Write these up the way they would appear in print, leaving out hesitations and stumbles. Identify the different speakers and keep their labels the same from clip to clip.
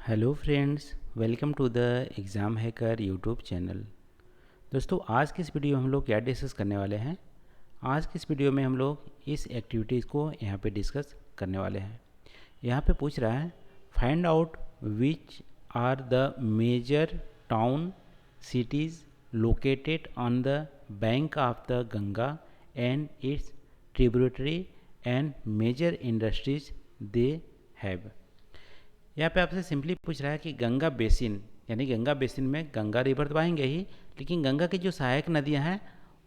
Speaker 1: Hello friends, welcome to the exam hacker YouTube channel. दोस्तों, आज की इस वीडियो में हम लोग क्या डिस्कस करने वाले हैं। आज की इस वीडियो में हम लोग इस एक्टिविटीज़ को यहाँ पे डिस्कस करने वाले हैं। यहाँ पे पूछ रहा है, find out which are the major town cities located on the bank of the Ganga and its tributary and major industries they have. यहाँ पे आपसे सिंपली पूछ रहा है कि गंगा बेसिन, यानी गंगा बेसिन में गंगा रिवर तो आएंगे ही, लेकिन गंगा की जो सहायक नदियाँ हैं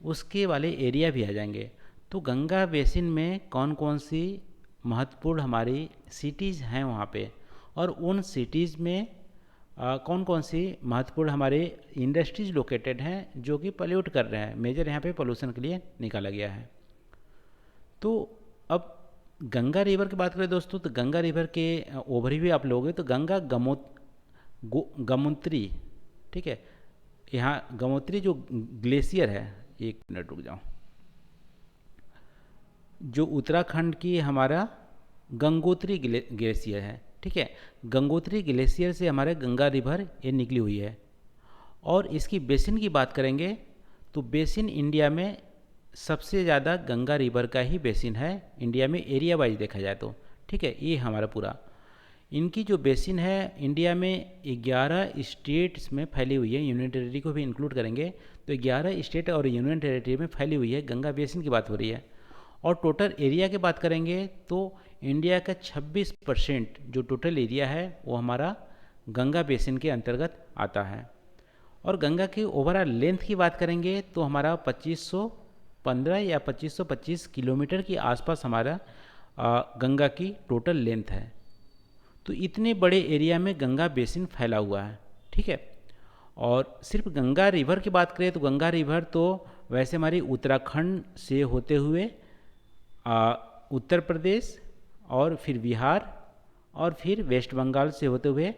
Speaker 1: उसके वाले एरिया भी आ जाएंगे। तो गंगा बेसिन में कौन कौन सी महत्वपूर्ण हमारी सिटीज़ हैं वहाँ पे, और उन सिटीज़ में कौन कौन सी महत्वपूर्ण हमारे इंडस्ट्रीज लोकेटेड हैं जो कि पॉल्यूट कर रहे हैं। मेजर यहाँ पे पोल्यूशन के लिए निकाला गया है। तो अब गंगा रिवर की बात करें दोस्तों, तो गंगा रिवर के ओवरव्यू आप लोगे तो गंगा गमोत्री, ठीक है। यहाँ गमोत्री जो ग्लेशियर है, एक मिनट रुक जाओ, जो उत्तराखंड की हमारा गंगोत्री ग्लेशियर है, ठीक है। गंगोत्री ग्लेशियर से हमारे गंगा रिवर ये निकली हुई है। और इसकी बेसिन की बात करेंगे तो बेसिन इंडिया में सबसे ज़्यादा गंगा रिवर का ही बेसिन है इंडिया में, एरिया वाइज देखा जाए तो, ठीक है। ये हमारा पूरा इनकी जो बेसिन है इंडिया में 11 स्टेट्स में फैली हुई है। यूनियन टेरिटरी को भी इंक्लूड करेंगे तो 11 स्टेट और यूनियन टेरिटरी में फैली हुई है। गंगा बेसिन की बात हो रही है। और टोटल एरिया की बात करेंगे तो इंडिया का 26% जो टोटल एरिया है वो हमारा गंगा बेसिन के अंतर्गत आता है। और गंगा की ओवरऑल लेंथ की बात करेंगे तो हमारा 2515 या 2525 किलोमीटर के आसपास हमारा गंगा की टोटल लेंथ है। तो इतने बड़े एरिया में गंगा बेसिन फैला हुआ है, ठीक है। और सिर्फ गंगा रिवर की बात करें तो गंगा रिवर तो वैसे हमारी उत्तराखंड से होते हुए उत्तर प्रदेश और फिर बिहार और फिर वेस्ट बंगाल से होते हुए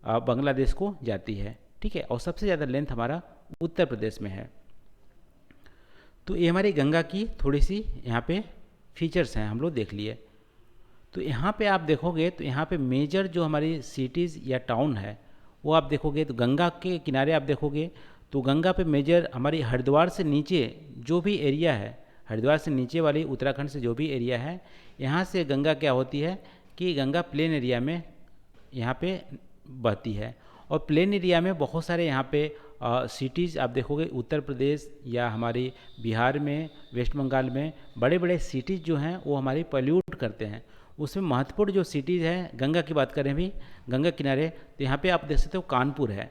Speaker 1: बांग्लादेश को जाती है, ठीक है। और सबसे ज़्यादा लेंथ हमारा उत्तर प्रदेश में है। तो ये हमारी गंगा की थोड़ी सी यहाँ पे फीचर्स हैं, हम लोग देख लिए। तो यहाँ पे आप देखोगे तो यहाँ पे मेजर जो हमारी सिटीज़ या टाउन है वो आप देखोगे तो गंगा के किनारे आप देखोगे तो गंगा पे मेजर हमारी हरिद्वार से नीचे जो भी एरिया है, हरिद्वार से नीचे वाली उत्तराखंड से जो भी एरिया है, यहाँ से गंगा क्या होती है कि गंगा प्लेन एरिया में यहाँ पे बहती है। और प्लेन एरिया में बहुत सारे यहाँ पे सिटीज़ आप देखोगे, उत्तर प्रदेश या हमारी बिहार में, वेस्ट बंगाल में बड़े बड़े सिटीज़ जो हैं वो हमारी पॉल्यूट करते हैं। उसमें महत्वपूर्ण जो सिटीज़ हैं, गंगा की बात करें भी गंगा किनारे, तो यहाँ पे आप देख सकते हो कानपुर है,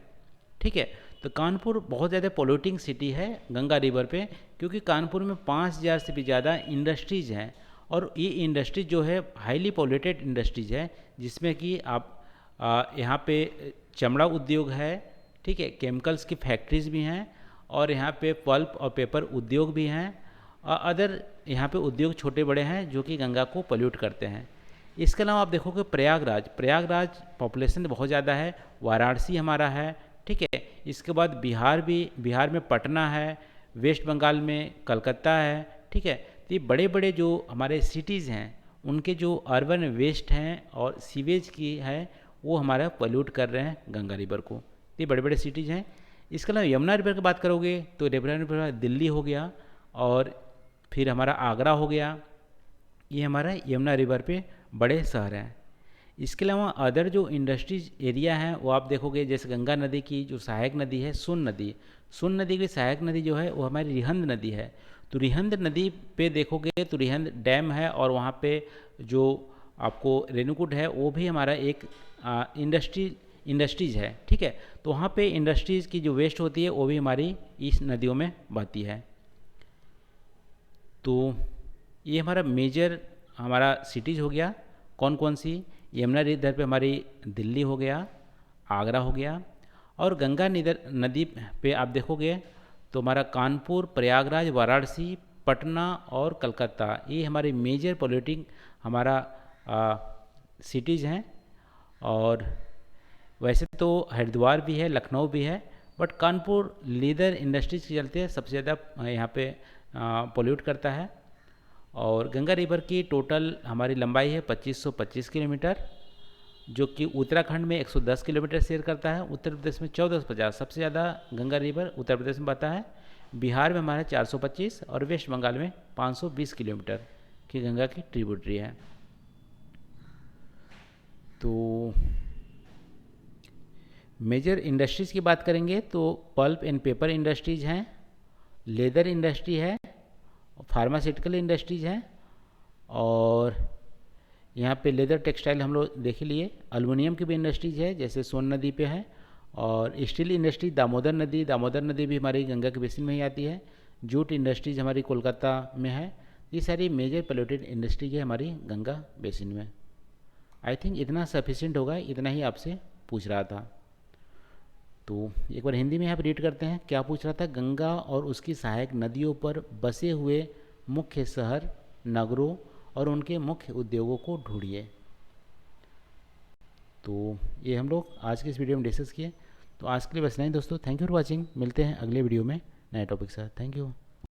Speaker 1: ठीक है। तो कानपुर बहुत ज़्यादा पोल्यूटिंग सिटी है गंगा रिवर पे, क्योंकि कानपुर में 5000 से भी ज़्यादा इंडस्ट्रीज़ हैं। और ये इंडस्ट्रीज जो है हाईली पोल्यूटेड इंडस्ट्रीज है, जिसमें कि आप यहाँ पे चमड़ा उद्योग है, ठीक है, केमिकल्स की फैक्ट्रीज भी हैं, और यहाँ पे पल्प और पेपर उद्योग भी हैं, और अदर यहाँ पे उद्योग छोटे बड़े हैं जो कि गंगा को पोल्यूट करते हैं। इसके अलावा आप देखोगे प्रयागराज पॉपुलेशन बहुत ज़्यादा है, वाराणसी हमारा है, ठीक है। इसके बाद बिहार में पटना है, वेस्ट बंगाल में कलकत्ता है, ठीक है। तो ये बड़े बड़े जो हमारे सिटीज़ हैं उनके जो अर्बन वेस्ट हैं और सीवेज की है वो हमारा पोल्यूट कर रहे हैं गंगा रिवर को। ये बड़े बड़े सिटीज़ हैं। इसके अलावा यमुना रिवर की बात करोगे तो यमुना रिवर दिल्ली हो गया, और फिर हमारा आगरा हो गया। ये हमारा यमुना रिवर पे बड़े शहर हैं। इसके अलावा अदर जो इंडस्ट्रीज एरिया हैं वो आप देखोगे, जैसे गंगा नदी की जो सहायक नदी है सोन नदी की सहायक नदी जो है वो हमारी रिहंद नदी है। तो रिहंद नदी पे देखोगे तो रिहंद डैम है, और वहाँ पे जो आपको रेणुकूट है वो भी हमारा एक इंडस्ट्रीज है, ठीक है। तो वहाँ पे इंडस्ट्रीज़ की जो वेस्ट होती है वो भी हमारी इस नदियों में बहती है। तो ये हमारा मेजर हमारा सिटीज़ हो गया। कौन कौन सी? यमुना रिवर पे हमारी दिल्ली हो गया, आगरा हो गया। और गंगा नदी पे आप देखोगे तो हमारा कानपुर, प्रयागराज, वाराणसी, पटना और कलकत्ता, ये हमारे मेजर पोल्यूटिंग हमारा सिटीज़ हैं। और वैसे तो हरिद्वार भी है, लखनऊ भी है, बट कानपुर लीदर इंडस्ट्रीज के चलते सबसे ज़्यादा यहाँ पे पोल्यूट करता है। और गंगा रिवर की टोटल हमारी लंबाई है 2525 किलोमीटर, जो कि उत्तराखंड में 110 किलोमीटर शेयर करता है, उत्तर प्रदेश में 1450, सबसे ज़्यादा गंगा रिवर उत्तर प्रदेश में बहता है। बिहार में हमारा 425 और वेस्ट बंगाल में 520 किलोमीटर की गंगा की ट्रिब्यूटरी है। तो मेजर इंडस्ट्रीज़ की बात करेंगे तो पल्प एंड पेपर इंडस्ट्रीज़ हैं, लेदर इंडस्ट्री है, फार्मास्यूटिकल इंडस्ट्रीज़ हैं, और यहाँ पे लेदर टेक्सटाइल हम लोग देख लिए। एल्युमिनियम की भी इंडस्ट्रीज़ है, जैसे सोन नदी पे है, और स्टील इंडस्ट्री दामोदर नदी भी हमारी गंगा के बेसिन में ही आती है। जूट इंडस्ट्रीज हमारी कोलकाता में है। ये सारी मेजर पोल्यूटेड इंडस्ट्री है हमारी गंगा बेसिन में। आई थिंक इतना सफिशिएंट होगा, इतना ही आपसे पूछ रहा था। तो एक बार हिंदी में आप रीड करते हैं, क्या पूछ रहा था? गंगा और उसकी सहायक नदियों पर बसे हुए मुख्य शहर, नगरों और उनके मुख्य उद्योगों को ढूंढिए। तो ये हम लोग आज के इस वीडियो में डिस्कस किए। तो आज के लिए बस नहीं दोस्तों, थैंक यू फॉर वॉचिंग। मिलते हैं अगले वीडियो में नए टॉपिक के साथ। Thank you.